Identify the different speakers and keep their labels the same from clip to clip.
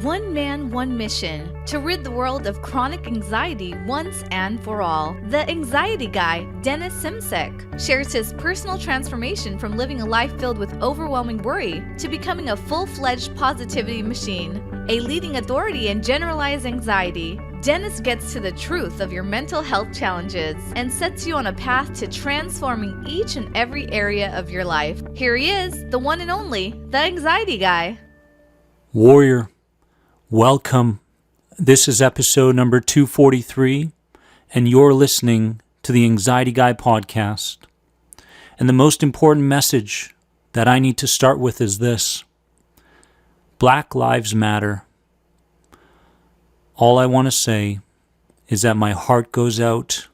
Speaker 1: One man, one mission, to rid the world of chronic anxiety once and for all. The Anxiety Guy, Dennis Simsek, shares his personal transformation from living a life filled with overwhelming worry to becoming a full-fledged positivity machine, a leading authority in generalized anxiety. Dennis gets to the truth of your mental health challenges and sets you on a path to transforming each and every area of your life. Here he is, the one and only, the Anxiety Guy.
Speaker 2: Warrior, welcome. This is episode number 243, and you're listening to the Anxiety Guy podcast. And the most important message that I need to start with is this: Black Lives Matter. All I want to say is that my heart goes out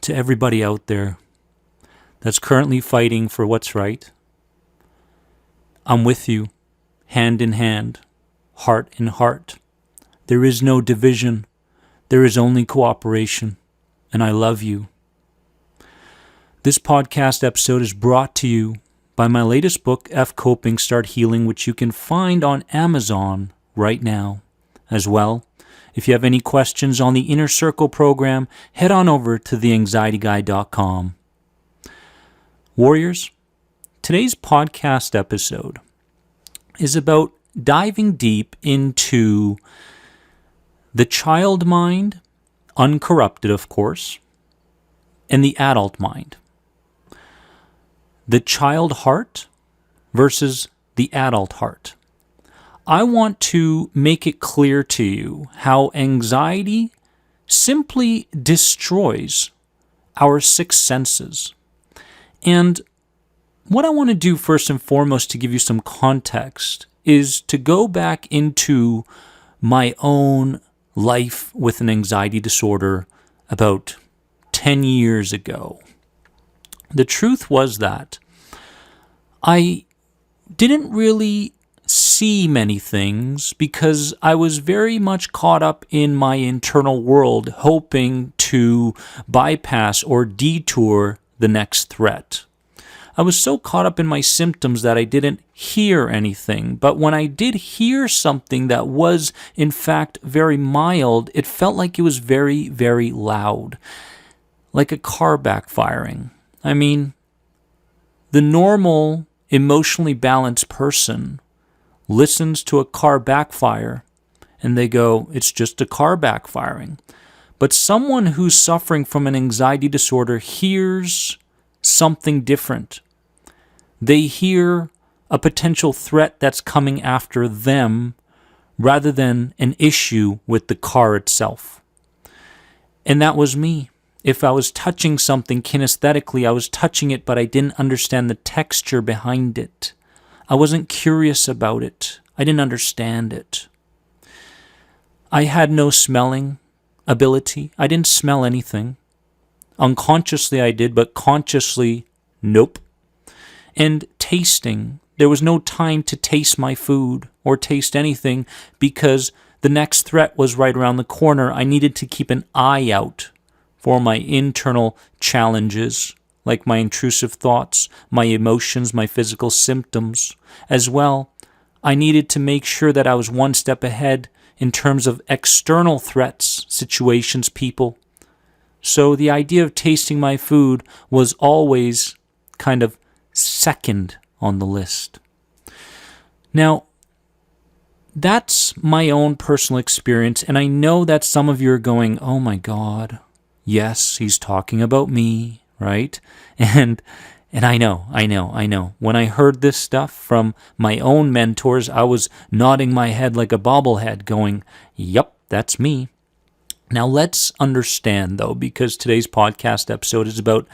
Speaker 2: to everybody out there that's currently fighting for what's right. I'm with you, hand in hand, heart in heart. There is no division. There is only cooperation, and I love you. This podcast episode is brought to you by my latest book, F Coping, Start Healing, which you can find on Amazon right now. As well, if you have any questions on the Inner Circle program, head on over to theanxietyguy.com. Warriors, today's podcast episode is about diving deep into the child mind, uncorrupted of course, and the adult mind. The child heart versus the adult heart. I want to make it clear to you how anxiety simply destroys our six senses. And what I want to do first and foremost to give you some context is to go back into my own life with an anxiety disorder about 10 years ago. The truth was that I didn't really see many things because I was very much caught up in my internal world, hoping to bypass or detour the next threat. I was so caught up in my symptoms that I didn't hear anything, but when I did hear something that was in fact very mild, it felt like it was very, very loud, like a car backfiring. I mean, the normal, emotionally balanced person listens to a car backfire and they go, it's just a car backfiring. But someone who's suffering from an anxiety disorder hears something different. They hear a potential threat that's coming after them rather than an issue with the car itself. And that was me. If I was touching something kinesthetically, I was touching it, but I didn't understand the texture behind it. I wasn't curious about it. I didn't understand it. I had no smelling ability. I didn't smell anything. Unconsciously I did, but consciously, nope. And tasting, there was no time to taste my food or taste anything because the next threat was right around the corner. I needed to keep an eye out for my internal challenges, like my intrusive thoughts, my emotions, my physical symptoms. As well, I needed to make sure that I was one step ahead in terms of external threats, situations, people. So the idea of tasting my food was always kind of second on the list. Now, that's my own personal experience, and I know that some of you are going, oh my God, yes, he's talking about me, right? And I know. When I heard this stuff from my own mentors, I was nodding my head like a bobblehead going, yep, that's me. Now let's understand though, because today's podcast episode is about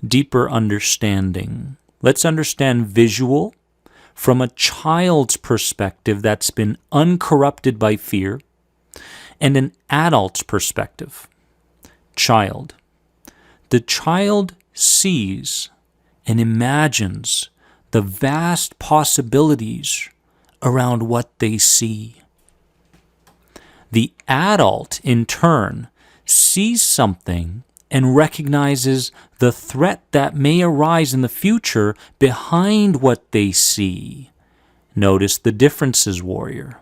Speaker 2: deeper understanding. Let's understand visual from a child's perspective that's been uncorrupted by fear, and an adult's perspective. Child. The child sees and imagines the vast possibilities around what they see. The adult, in turn, sees something and recognizes the threat that may arise in the future behind what they see. Notice the differences, warrior.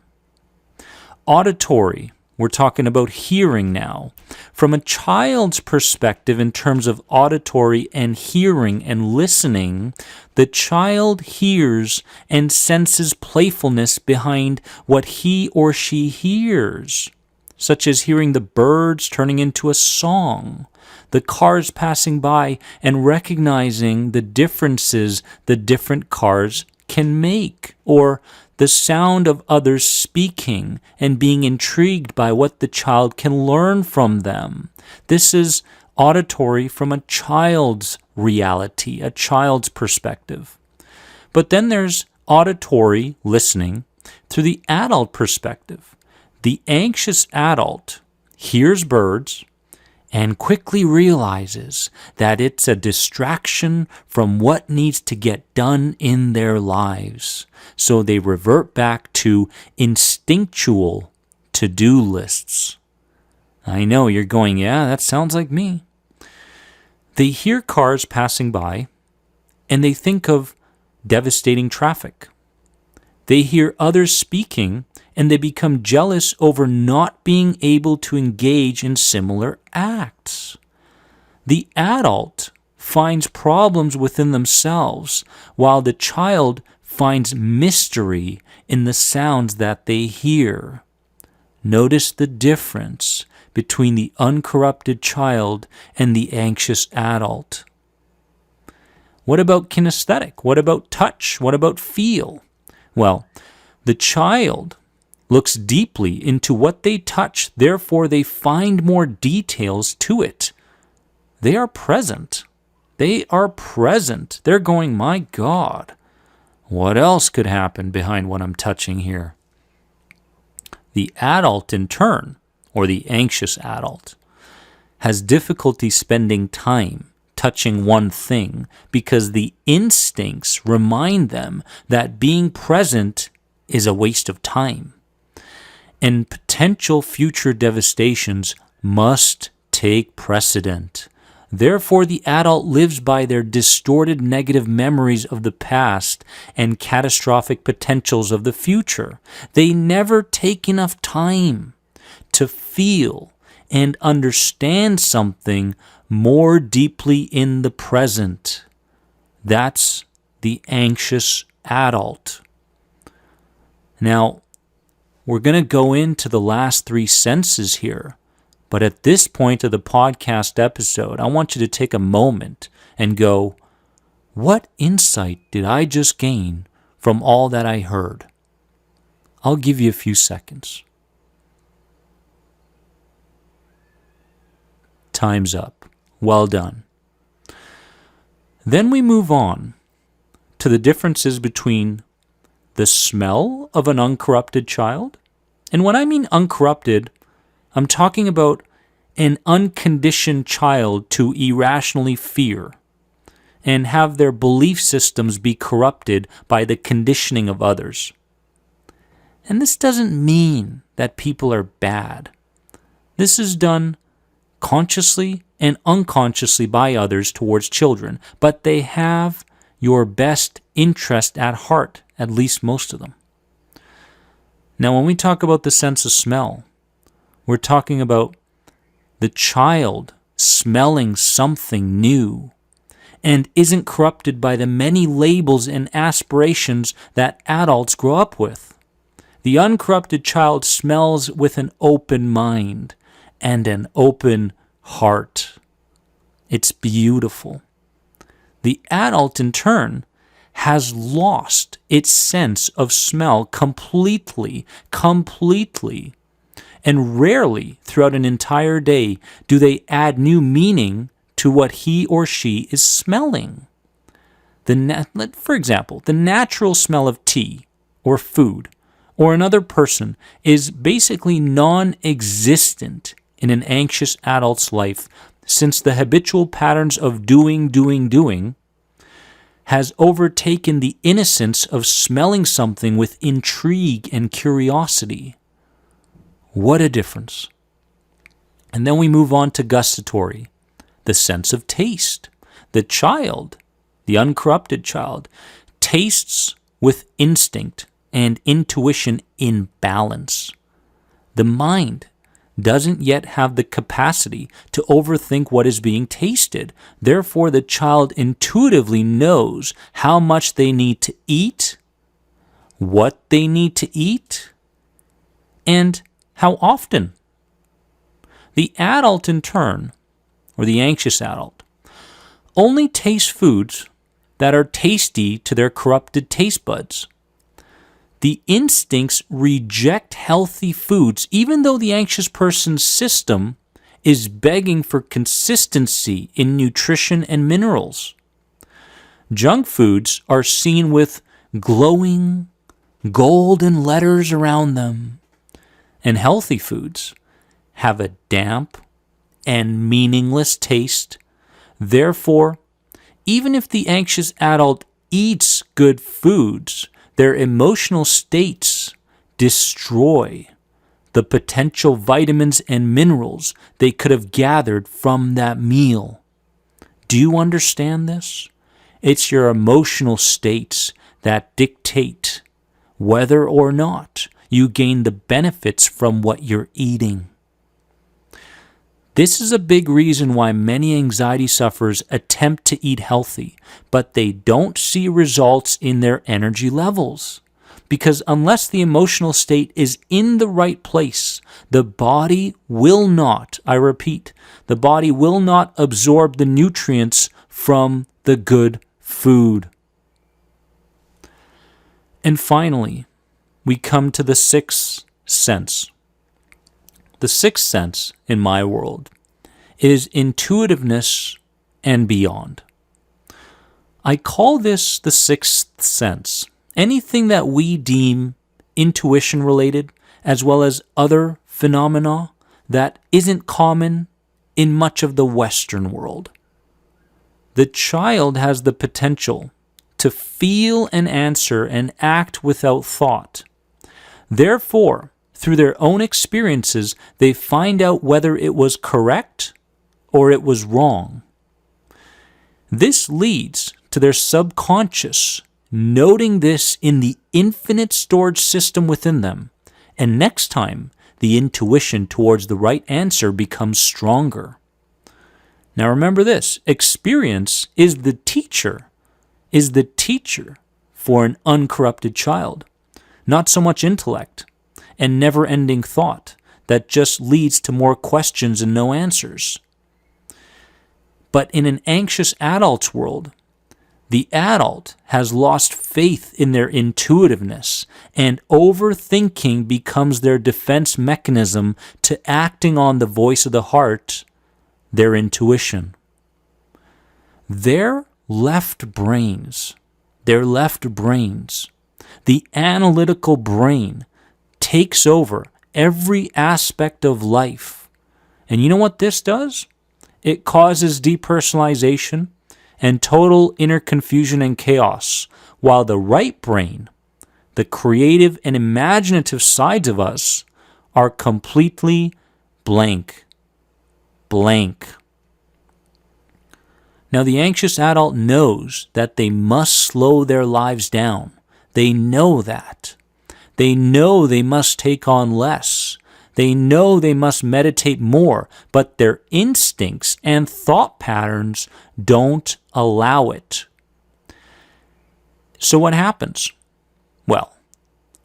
Speaker 2: auditory. We're talking about hearing now. From a child's perspective, in terms of auditory and hearing and listening, the child hears and senses playfulness behind what he or she hears, such as hearing the birds turning into a song, the cars passing by, and recognizing the differences the different cars can make, or the sound of others speaking and being intrigued by what the child can learn from them. This is auditory from a child's reality, a child's perspective. But then there's auditory listening through the adult perspective. The anxious adult hears birds and quickly realizes that it's a distraction from what needs to get done in their lives. So they revert back to instinctual to-do lists. I know you're going, yeah, that sounds like me. They hear cars passing by and they think of devastating traffic. They hear others speaking and they become jealous over not being able to engage in similar acts. The adult finds problems within themselves, while the child finds mystery in the sounds that they hear. Notice the difference between the uncorrupted child and the anxious adult. What about kinesthetic? What about touch? What about feel? Well, the child looks deeply into what they touch, therefore they find more details to it. They are present. They are present. They're going, my God, what else could happen behind what I'm touching here? The adult, in turn, or the anxious adult, has difficulty spending time touching one thing because the instincts remind them that being present is a waste of time. And potential future devastations must take precedent. Therefore, the adult lives by their distorted negative memories of the past and catastrophic potentials of the future. They never take enough time to feel and understand something more deeply in the present. That's the anxious adult. Now, we're going to go into the last three senses here, but at this point of the podcast episode, I want you to take a moment and go, what insight did I just gain from all that I heard? I'll give you a few seconds. Time's up. Well done. Then we move on to the differences between the smell of an uncorrupted child. And when I mean uncorrupted, I'm talking about an unconditioned child to irrationally fear and have their belief systems be corrupted by the conditioning of others. And this doesn't mean that people are bad. This is done consciously and unconsciously by others towards children, but they have your best interest at heart, at least most of them. Now, when we talk about the sense of smell, we're talking about the child smelling something new and isn't corrupted by the many labels and aspirations that adults grow up with. The uncorrupted child smells with an open mind and an open heart. It's beautiful. The adult, in turn, has lost its sense of smell completely, and rarely throughout an entire day do they add new meaning to what he or she is smelling. For example, the natural smell of tea or food or another person is basically non-existent in an anxious adult's life, since the habitual patterns of doing has overtaken the innocence of smelling something with intrigue and curiosity. What a difference. And then we move on to gustatory, the sense of taste. The child, the uncorrupted child, tastes with instinct and intuition in balance. The mind doesn't yet have the capacity to overthink what is being tasted. Therefore, the child intuitively knows how much they need to eat, what they need to eat, and how often. The adult, in turn, or the anxious adult, only tastes foods that are tasty to their corrupted taste buds. The instincts reject healthy foods, even though the anxious person's system is begging for consistency in nutrition and minerals. Junk foods are seen with glowing golden letters around them, and healthy foods have a damp and meaningless taste. Therefore, even if the anxious adult eats good foods, their emotional states destroy the potential vitamins and minerals they could have gathered from that meal. Do you understand this? It's your emotional states that dictate whether or not you gain the benefits from what you're eating. This is a big reason why many anxiety sufferers attempt to eat healthy, but they don't see results in their energy levels. Because unless the emotional state is in the right place, the body will not, I repeat, the body will not absorb the nutrients from the good food. And finally, we come to the sixth sense. The sixth sense, in my world, is intuitiveness and beyond. I call this the sixth sense. Anything that we deem intuition related, as well as other phenomena that isn't common in much of the Western world. The child has the potential to feel an answer and act without thought. Therefore, through their own experiences, they find out whether it was correct or it was wrong. This leads to their subconscious noting this in the infinite storage system within them, and next time, the intuition towards the right answer becomes stronger. Now remember this, experience is the teacher for an uncorrupted child, not so much intellect and never-ending thought that just leads to more questions and no answers. But in an anxious adult's world, the adult has lost faith in their intuitiveness, and overthinking becomes their defense mechanism to acting on the voice of the heart, their intuition. Their left brains, the analytical brain, takes over every aspect of life. And you know what this does? It causes depersonalization and total inner confusion and chaos, while the right brain, the creative and imaginative sides of us, are completely blank. Now, the anxious adult knows that they must slow their lives down. They know that. They know they must take on less. They know they must meditate more, but their instincts and thought patterns don't allow it. So what happens? Well,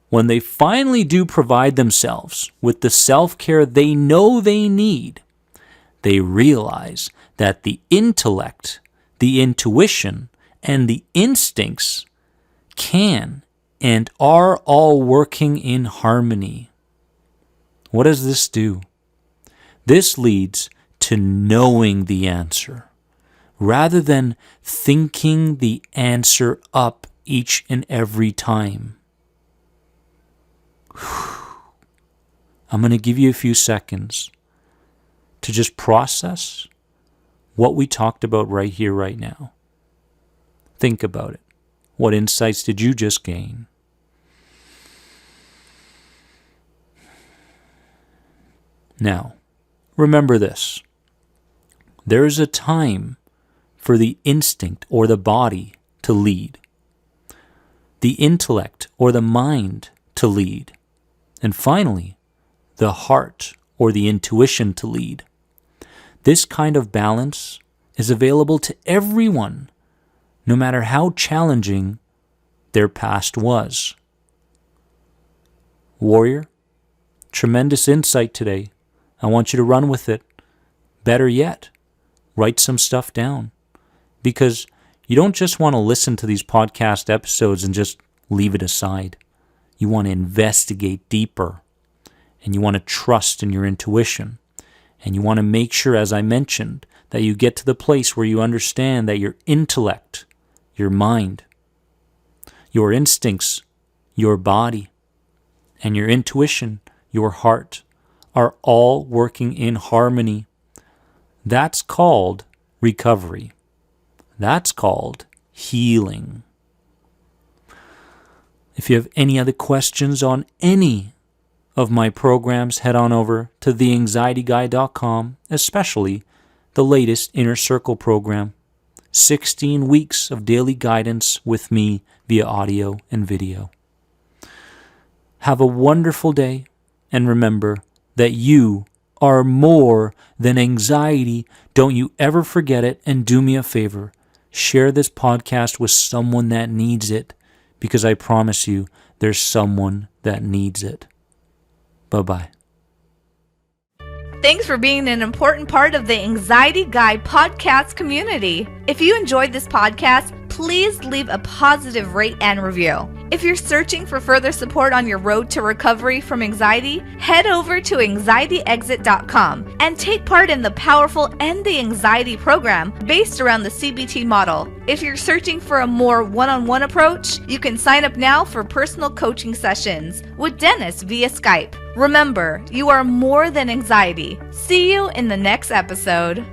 Speaker 2: when they finally do provide themselves with the self-care they know they need, they realize that the intellect, the intuition, and the instincts can and are all working in harmony. What does this do? This leads to knowing the answer, rather than thinking the answer up each and every time. I'm going to give you a few seconds to just process what we talked about right here, right now. Think about it. What insights did you just gain? Now, remember this. There is a time for the instinct or the body to lead, the intellect or the mind to lead, and finally, the heart or the intuition to lead. This kind of balance is available to everyone, no matter how challenging their past was. Warrior, tremendous insight today. I want you to run with it. Better yet, write some stuff down. Because you don't just want to listen to these podcast episodes and just leave it aside. You want to investigate deeper. And you want to trust in your intuition. And you want to make sure, as I mentioned, that you get to the place where you understand that your intellect, your mind, your instincts, your body, and your intuition, your heart, are all working in harmony. That's called recovery. That's called healing. If you have any other questions on any of my programs, head on over to theanxietyguy.com, especially the latest Inner Circle program. 16 weeks of daily guidance with me via audio and video. Have a wonderful day, and remember that you are more than anxiety. Don't you ever forget it, and do me a favor. Share this podcast with someone that needs it, because I promise you there's someone that needs it. Bye-bye.
Speaker 1: Thanks for being an important part of the Anxiety Guy podcast community. If you enjoyed this podcast, please leave a positive rate and review. If you're searching for further support on your road to recovery from anxiety, head over to anxietyexit.com and take part in the powerful End the Anxiety program based around the CBT model. If you're searching for a more one-on-one approach, you can sign up now for personal coaching sessions with Dennis via Skype. Remember, you are more than anxiety. See you in the next episode.